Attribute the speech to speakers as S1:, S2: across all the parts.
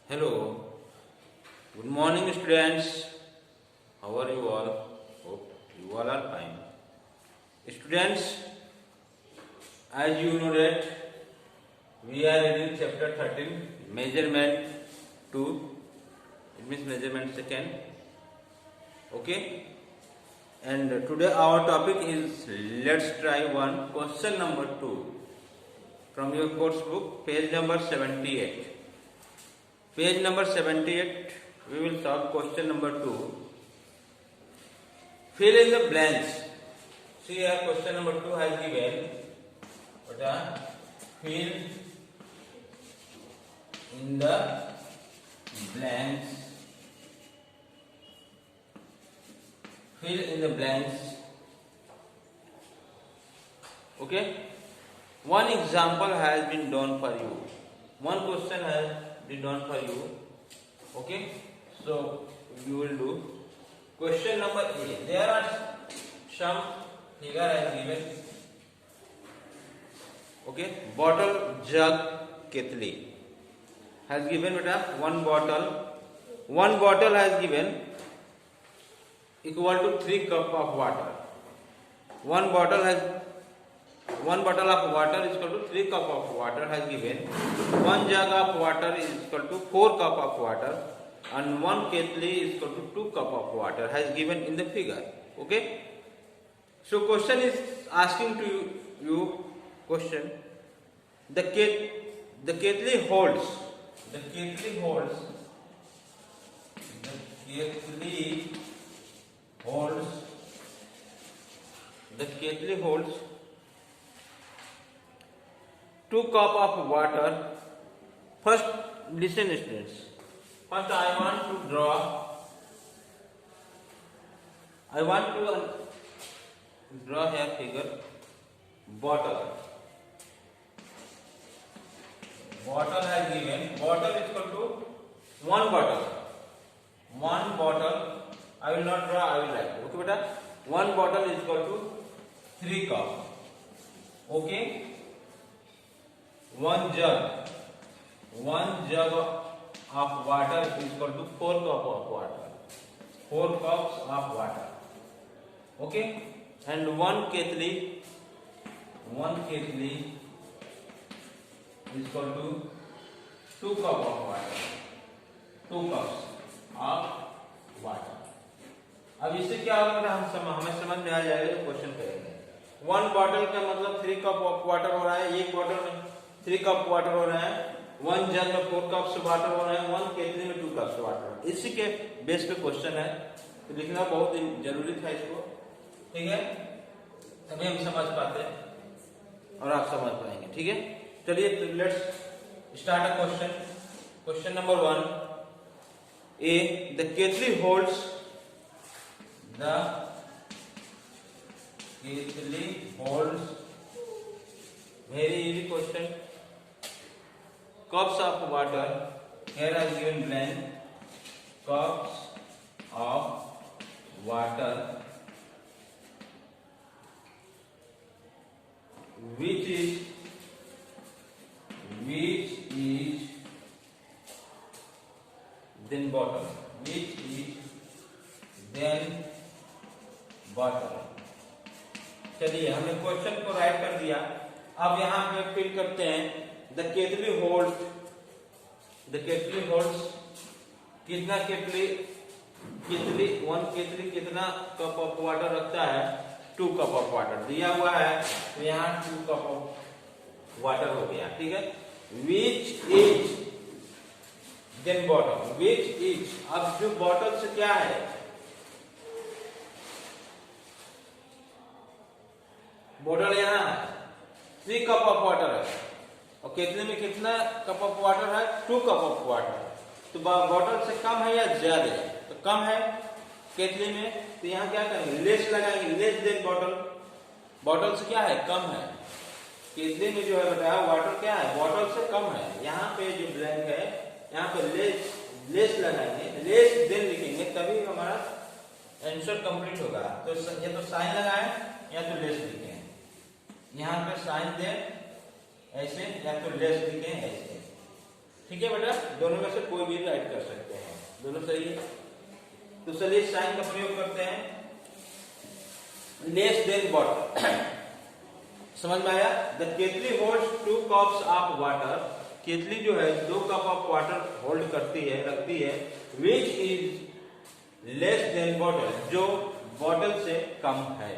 S1: Hello, good morning students. How are you all? Hope you all are fine. Students, as you know that we are reading chapter 13, measurement 2. It means measurement second. Okay? And today our topic is let's try one question number 2 from your course book, page number 78. Page number 78, we will solve question number 2. Fill in the blanks. See here, question number 2 has given fill in the blanks. Fill in the blanks. Okay. One example has been done for you. One question has been done for you. Okay. So you will do question number A. There are some figure as given. Okay. Bottle, jug, kettle has given beta one bottle. One bottle has given equal to 3 cup of water. One bottle of water is equal to 3 cup of water has given. One jug of water is equal to 4 cup of water, and one kettle is equal to 2 cup of water has given in the figure. Okay. So question is asking to you question. The kettle holds the kettle holds 2 cup of water. First, listen students. First, I want to draw here figure bottle. Bottle has given. Bottle is equal to one bottle. One bottle. I will not draw. I will write. Okay, beta. One bottle is equal to 3 cup. Okay. One jug of water is equal to 4 cup of water. 4 cups of water. Okay. And one kettle is equal to 2 cup of water. 2 cups of water. अब इससे क्या होगा हमें समझ में आ जाएगा तो question करेंगे. वन बॉटल का मतलब 3 कप ऑफ वाटर हो रहा है. एक बॉटल में 3 कप वाटर हो रहा है. वन जग में 4 कप्स वाटर हो रहा है. वन केतली में 2 कप्स वाटर. इसी के बेस पे क्वेश्चन है, तो लिखना बहुत जरूरी था इसको. ठीक है, तभी हम समझ पाते हैं और आप समझ पाएंगे. ठीक है, चलिए let's start a question. Question number 1. A. The kettle holds very easy question. Cups of water. Here I given blank. Cups of water which is then bottle. Which is then bottle. चलिए हमने question को right कर दिया. अब यहाँ पे fill करते हैं. द केतली होल्ड्स कितना वन केतली कितना कप ऑफ वाटर रखता है? 2 कप ऑफ वाटर दिया हुआ है, तो यहाँ 2 कप ऑफ वाटर हो गया. ठीक है. Which is then bottle. Which is. अब जो बॉटल से क्या है, बॉटल यहाँ 3 कप ऑफ वाटर है और केतली में कितना कप ऑफ वाटर है? 2 कप ऑफ वाटर. तो बॉटल से कम है या ज्यादा है? तो कम है केतली में, तो यहाँ क्या करेंगे? लेस लगाएंगे. Less than bottle. बॉटल से क्या है? कम है. केतली में जो है बताया वाटर क्या है? बॉटल से कम है. यहाँ पे जो ब्लैंक है यहाँ पे लेस लगाएंगे. लेस देन लिखेंगे, तभी हमारा आंसर कंप्लीट होगा. तो ये तो साइन लगाए या तो लेस लिखें. यहाँ पे साइन दें ऐसे या तो लेस लिखें ऐसे। ठीक है बेटा, दोनों में से कोई भी राइट कर सकते हैं, दोनों सही है। तो चलिए साइन का प्रयोग करते हैं। लेस देन वाटर, समझ में आया? द केतली होल्ड्स 2 कप्स ऑफ वाटर, केतली जो है 2 कप ऑफ वाटर होल्ड करती है, रखती है, which is less than bottle, जो बॉटल से कम है,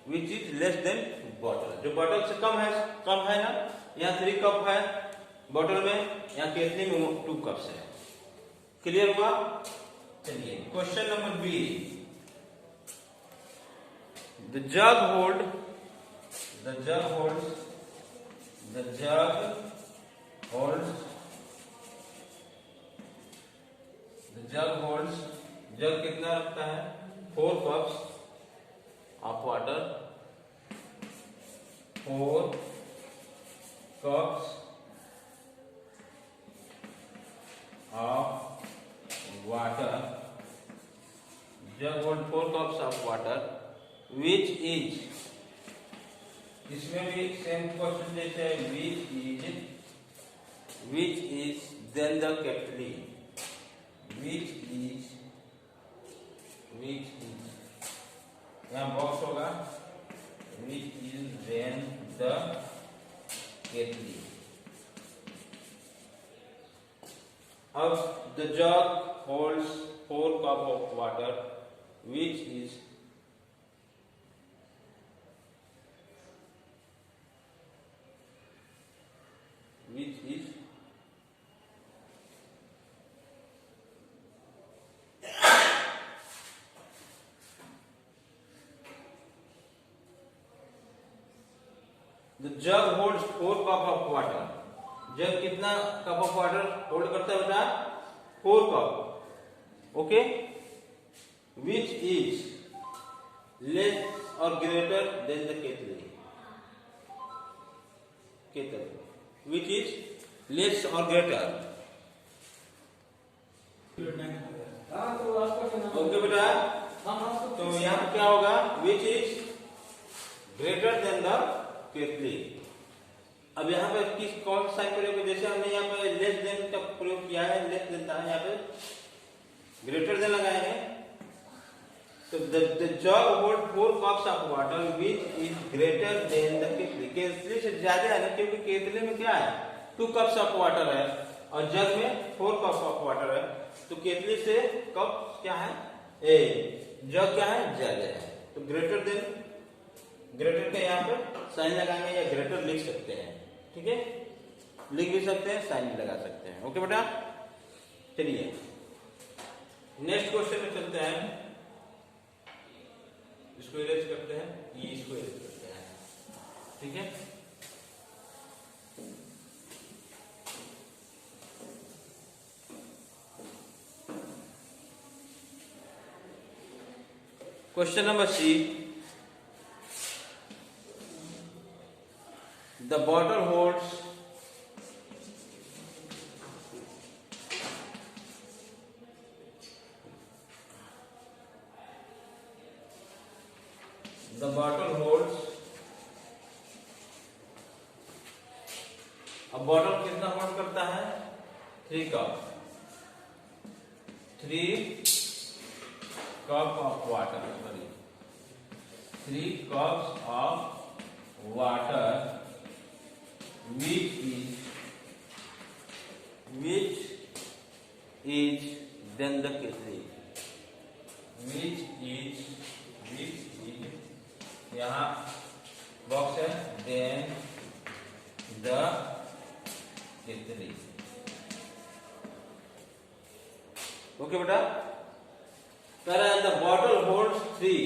S1: which is less than bottle, जो बॉटल से कम है ना। यहाँ 3 कप है बॉटल में, यहाँ केतली में 2 कप्स है। क्लियर हुआ? चलिए question number B, the jug holds jug कितना रखता है? 4 cups of water, 4 cups of water, jug hold 4 cups of water, which is, इसमें भी सेम क्वेश्चन जैसे विच इज देन द केतली, विच इज यहाँ बॉक्स होगा, विच इज देन द केतली। अब the jug holds 4 cup of water, which is The jug holds 4 cup of water. जग कितना cup of water hold करता है बेटा? 4 cup. Okay, which is less और ग्रेटर देन द केतली, विच इज लेस और greater. Okay बेटा, तो यहाँ क्या होगा? विच इज ग्रेटर देन द केतली। अब यहाँ पे किस कौन साइन प्रयोग, जैसे हमने यहाँ पे लेस देन का प्रयोग किया है, लेस देन था, यहाँ पे ग्रेटर देन लगाएंगे। तो the jug hold 4 cups of water which is greater than the केतली, केतली से ज्यादा है ना, क्योंकि केतली में क्या है? 2 कप्स ऑफ वाटर है और जग में 4 कप्स ऑफ वाटर है, तो केतली से कप क्या है? जग क्या है? ज्यादा है। तो ग्रेटर देन, ग्रेटर का यहाँ पर साइन लगाएंगे या ग्रेटर लिख सकते हैं। ठीक है, लिख भी सकते हैं, साइन भी लगा सकते हैं। ओके बेटा, चलिए नेक्स्ट क्वेश्चन में चलते हैं। इसको इरेज करते हैं, ये इसको इरेज करते हैं। ठीक है, question number C, the bottle holds अब बॉटल कितना होल्ड करता है? 3 cup, 3 cup of water, sorry 3 cups of water, which is then the केतली, which is यहाँ बॉक्स है, then the केतली। ओके बेटा, कह रहा है the bottle holds 3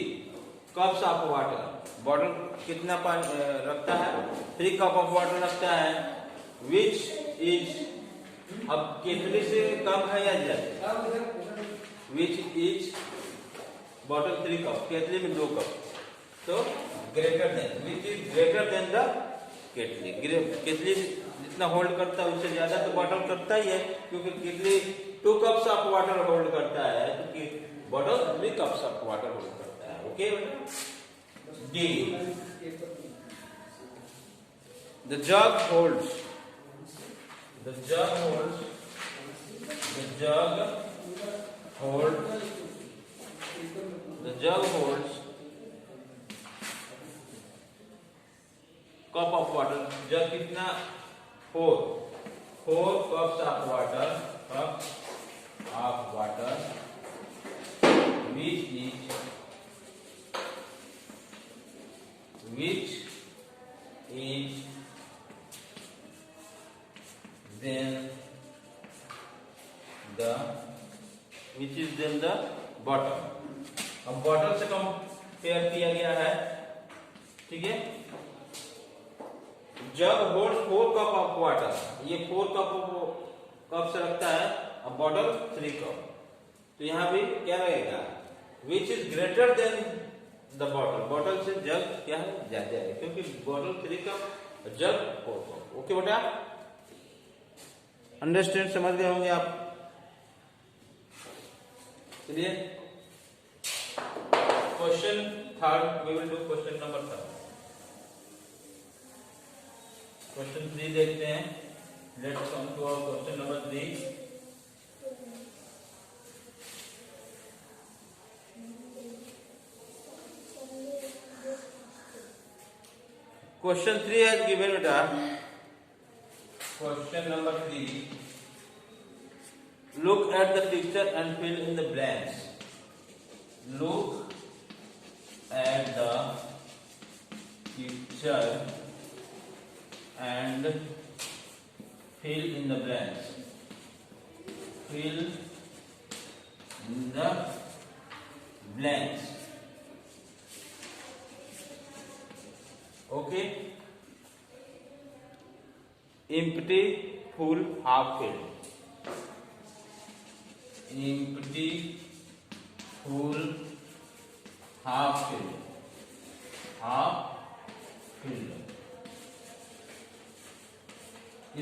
S1: cups of water, bottle कितना पानी रखता है? 3 कप ऑफ वाटर रखता है, विच इज, अब केतली से कम है या ज्यादा? विच इज बॉटल 3 कप, केतली में 2 कप, तो greater than, which is greater than the केतली। केतली जितना होल्ड करता है उससे ज्यादा तो बॉटल करता ही है, क्योंकि केतली 2 कप्स ऑफ वाटर होल्ड करता है, तो bottle 3 cups of water hold करता है। ओके बेटा, D The jug holds. The jug holds. The jug holds. The jug holds cup of water. जग कितना? 4 cups of water. Cups of water. Which is then the bottle. अब bottle से compare किया गया है, ठीक है। जग होल्ड 4 कप ऑफ वाटर, ये 4 cup से रखता है, अब बॉटल 3 कप। तो यहां भी क्या रहेगा? Which is greater than the bottle, bottle से जग क्या है? ज्यादा है, क्योंकि bottle 3 cup, jug 4 cup. Okay बेटा, अंडरस्टैंड, समझ गए होंगे आप। चलिए question third, we will do question number 3। Question 3 देखते हैं। Let's come to our question number 3। Question 3 has given beta. Question number 3. Look at the picture and fill in the blanks. Look at the picture and fill in the blanks. Fill in the blanks. Okay. Empty, full, half filled. Empty, full, half filled. Half filled.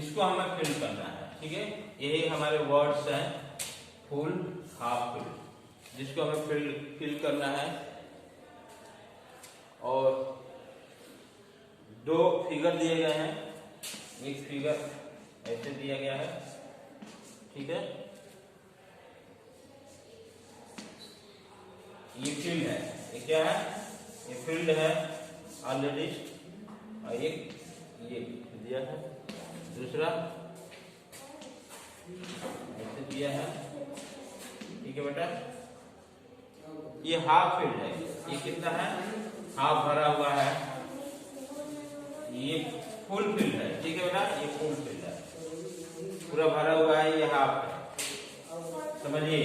S1: इसको हमें fill करना है, ठीक है। यही हमारे words हैं, full, half fill, जिसको हमें फिल करना है। और 2 फिगर दिए गए हैं, एक फिगर ऐसे दिया गया है, ठीक है। ये फील्ड है, ये क्या है? ये फील्ड है ऑलरेडी, और एक ये दिया है, दूसरा ऐसे दिया है, ठीक है बेटा। ये हाफ फील्ड है, ये कितना है? हाफ भरा हुआ है। ये फुल फील्ड है, ठीक है बेटा, ये फुल फील्ड है, पूरा भरा हुआ है, ये हाफ है, समझिए।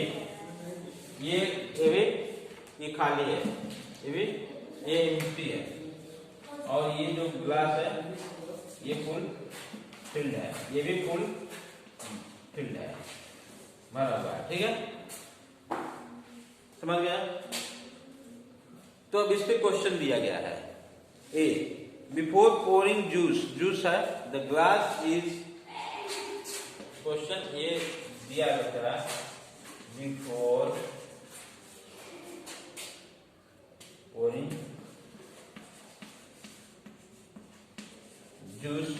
S1: ये भी ये खाली है, ये भी ये एम्प्टी है, और ये जो ग्लास है ये फुल फील्ड है, ये भी फुल फील्ड है, भरा हुआ है, ठीक है। समझ गया? तो अब इस पे क्वेश्चन दिया गया है। ए, बिफोर पोरिंग जूस है, द ग्लास इज, क्वेश्चन ये दिया गया है, before pouring juice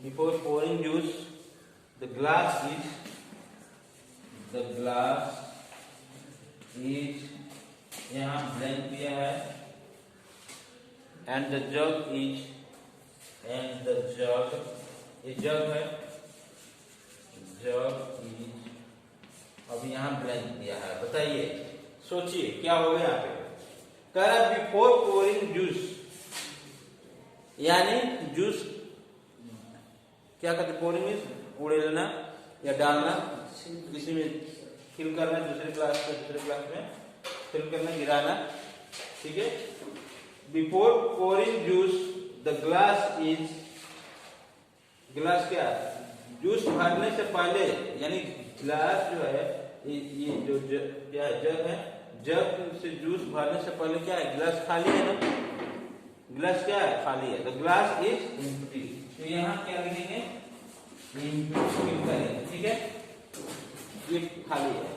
S1: before pouring juice the glass is यहाँ ब्लैंक दिया है, and the jug is, ये जग है, जग इज, अब यहाँ ब्लैंक दिया है। बताइए, सोचिए क्या होगा यहाँ पे? कह रहा बिफोर पोरिंग जूस, यानी जूस क्या कहते? पोरिंग मीन्स उड़ेलना या डालना, किसी में फिल करना, दूसरे ग्लास में फिल करना, गिराना, ठीक है। Before pouring juice the glass is, glass क्या है? जूस भरने से पहले, यानी ग्लास जो है, ये जो क्या है? जग है, जग से जूस भरने से पहले क्या है? ग्लास खाली है ना, ग्लास क्या है? खाली है। द ग्लास इज एम्प्टी, तो यहाँ क्या लिखेंगे? एम्प्टी करेंगे, ठीक है, ये खाली है।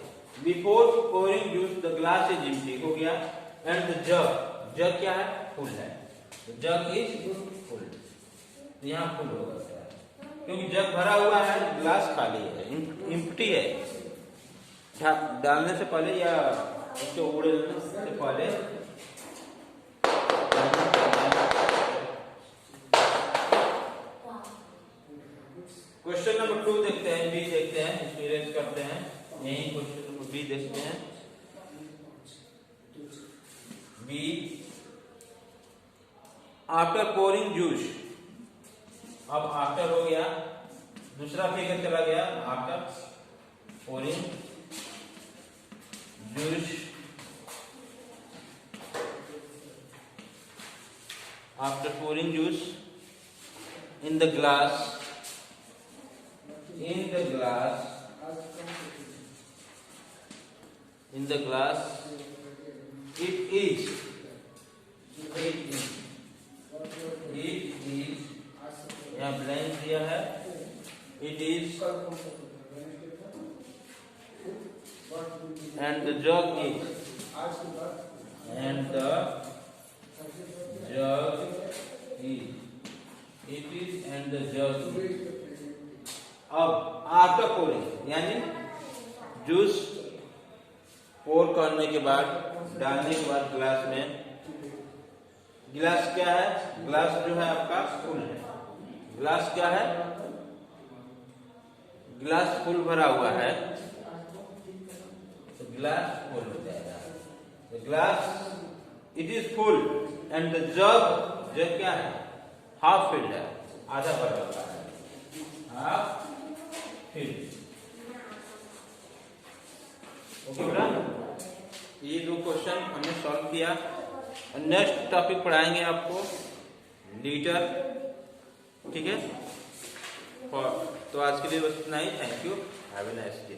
S1: Before pouring juice the glass is empty हो गया। एंड द जग, जग क्या है? फुल है, जग इज फुल, यहाँ फुल होगा क्योंकि जग भरा हुआ है, ग्लास खाली है, एम्प्टी है। डालने से पहले या उसको उड़ने से पहले क्वेश्चन नंबर 2 देखते हैं, बी देखते हैं, इसको इरेज करते हैं, यही क्वेश्चन नंबर बी देखते हैं। बी, आफ्टर पोरिंग जूस, अब आफ्टर हो गया, दूसरा फिगर चला गया, after pouring juice, after pouring juice in the glass, in the glass, in the glass, it is यहाँ ब्लैंक दिया है, it is and the jug is, and the jug is, it is and the jug is। अब after pouring यानी juice पोर करने के बाद, डालने के बाद ग्लास में, गिलास क्या है? ग्लास जो है आपका फुल है, ग्लास क्या है? गिलास फुल भरा हुआ है, तो गिलास फुल हो जाएगा, तो glass it is full and the jug, jug क्या है? हाफ फिल्ड है, आधा भरा हुआ है, हाफ फिल्ड। ओके बेटा, ये 2 क्वेश्चन हमने सॉल्व किया। नेक्स्ट टॉपिक पढ़ाएंगे आपको लीटर, ठीक है। तो आज के लिए बस इतना ही। Thank you, have a nice day.